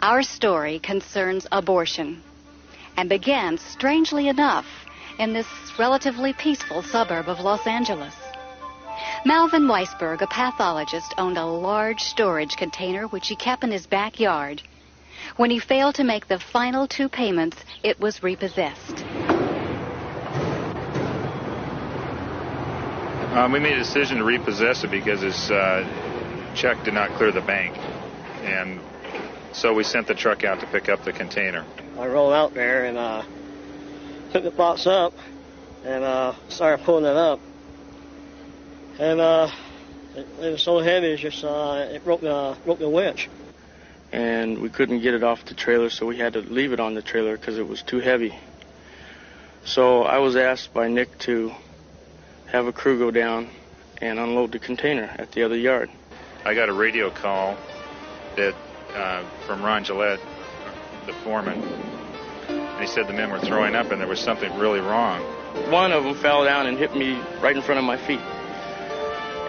Our story concerns abortion and began, strangely enough, in this relatively peaceful suburb of Los Angeles. Malvin Weisberg, a pathologist, owned a large storage container which he kept in his backyard. When he failed to make the final 2 payments, it was repossessed. We made a decision to repossess it because his check did not clear the bank. And so we sent the truck out to pick up the container. I rolled out there and took the box up and started pulling it up. And it was so heavy, it broke the winch. And we couldn't get it off the trailer, so we had to leave it on the trailer because it was too heavy. So I was asked by Nick to have a crew go down and unload the container at the other yard. I got a radio call that from Ron Gillette, the foreman, and he said the men were throwing up and there was something really wrong. One of them fell down and hit me right in front of my feet.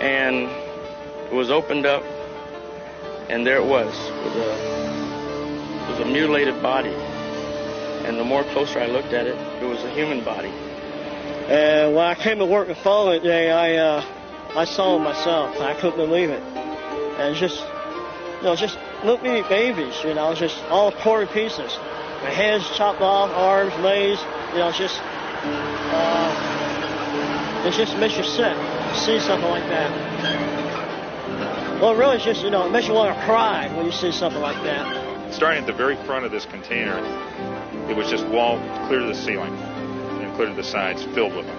And it was opened up, and there it was. It was a mutilated body. And the more closer I looked at it, it was a human body. And when I came to work the following day, I saw it myself. I couldn't believe it. And just little bitty babies, just all quarter pieces. The heads chopped off, arms, legs, it just makes you sick to see something like that. Well, really, it's just, it makes you want to cry when you see something like that. Starting at the very front of this container, it was just wall clear to the ceiling and clear to the sides, filled with them.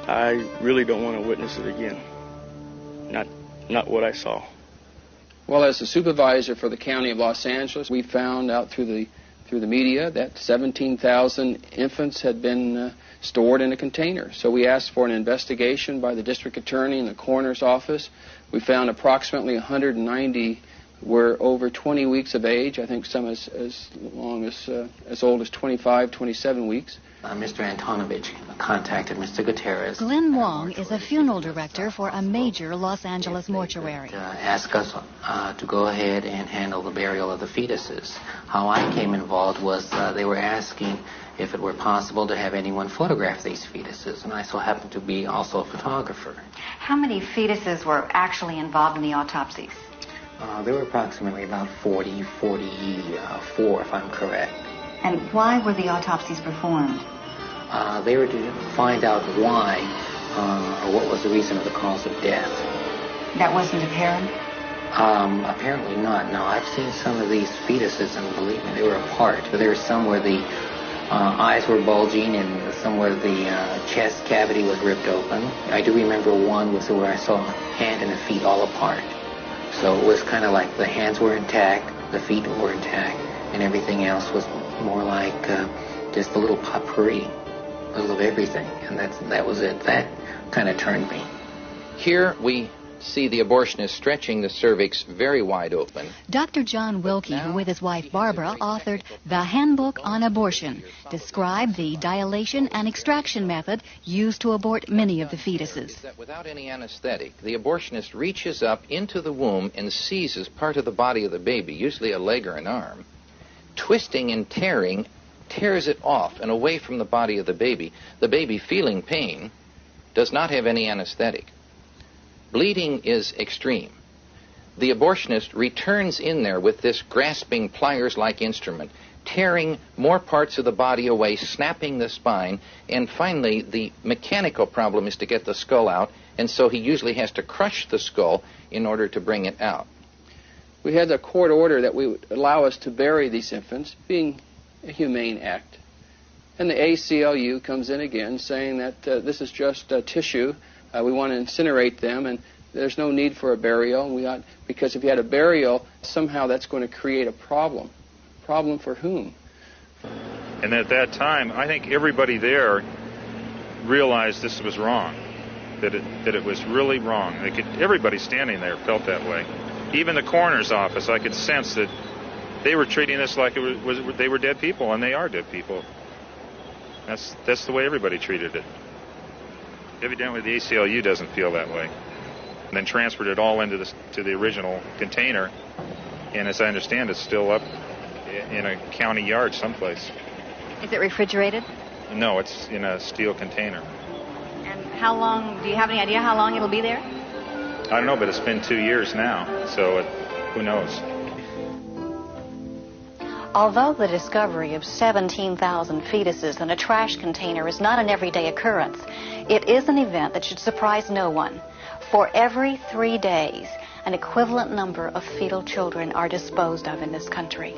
I really don't want to witness it again. Not what I saw. Well, as the supervisor for the County of Los Angeles, we found out through the media that 17,000 infants had been stored in a container. So we asked for an investigation by the district attorney and the coroner's office. We found approximately 190 were over 20 weeks of age. I think some as old as 25, 27 weeks. Mr. Antonovich contacted Mr. Gutierrez. Glenn Wong is a funeral director for a major Los Angeles mortuary. Ask us to go ahead and handle the burial of the fetuses. How I came involved was they were asking if it were possible to have anyone photograph these fetuses, and I so happened to be also a photographer. How many fetuses were actually involved in the autopsies? There were approximately about 44, if I'm correct. And why were the autopsies performed? They were to find out why, or what was the reason of the cause of death. That wasn't apparent? Apparently not. No, I've seen some of these fetuses, and believe me, they were apart. There were some where the eyes were bulging, and some where the chest cavity was ripped open. I do remember one where I saw a hand and the feet all apart. So it was kind of like the hands were intact, the feet were intact, and everything else was more like just a little potpourri, a little of everything. And that was it. That kind of turned me. Here we see the abortionist stretching the cervix very wide open. Dr. John Wilkie, who with his wife Barbara authored The Handbook on Abortion, described the dilation and extraction method used to abort many of the fetuses. That without any anesthetic, the abortionist reaches up into the womb and seizes part of the body of the baby, usually a leg or an arm, twisting and tearing, tears it off and away from the body of the baby. The baby, feeling pain, does not have any anesthetic. Bleeding is extreme. The abortionist returns in there with this grasping pliers-like instrument, tearing more parts of the body away, snapping the spine, and finally the mechanical problem is to get the skull out, and so he usually has to crush the skull in order to bring it out. We had a court order that would allow us to bury these infants, being a humane act. And the ACLU comes in again saying that this is just tissue. We want to incinerate them, and there's no need for a burial. Because if you had a burial, somehow that's going to create a problem. Problem for whom? And at that time, I think everybody there realized this was wrong, that it was really wrong. Everybody standing there felt that way. Even the coroner's office, I could sense that they were treating this like they were dead people, and they are dead people. That's the way everybody treated it. Evidently, the ACLU doesn't feel that way. And then transferred it all into the original container And as I understand, it's still up in a county yard someplace. Is it refrigerated? No, it's in a steel container. And how long, do you have any idea how long it'll be there? I don't know, but it's been 2 years now, so who knows? Although the discovery of 17,000 fetuses in a trash container is not an everyday occurrence, it is an event that should surprise no one. For every 3 days, an equivalent number of fetal children are disposed of in this country.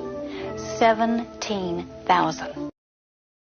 17,000.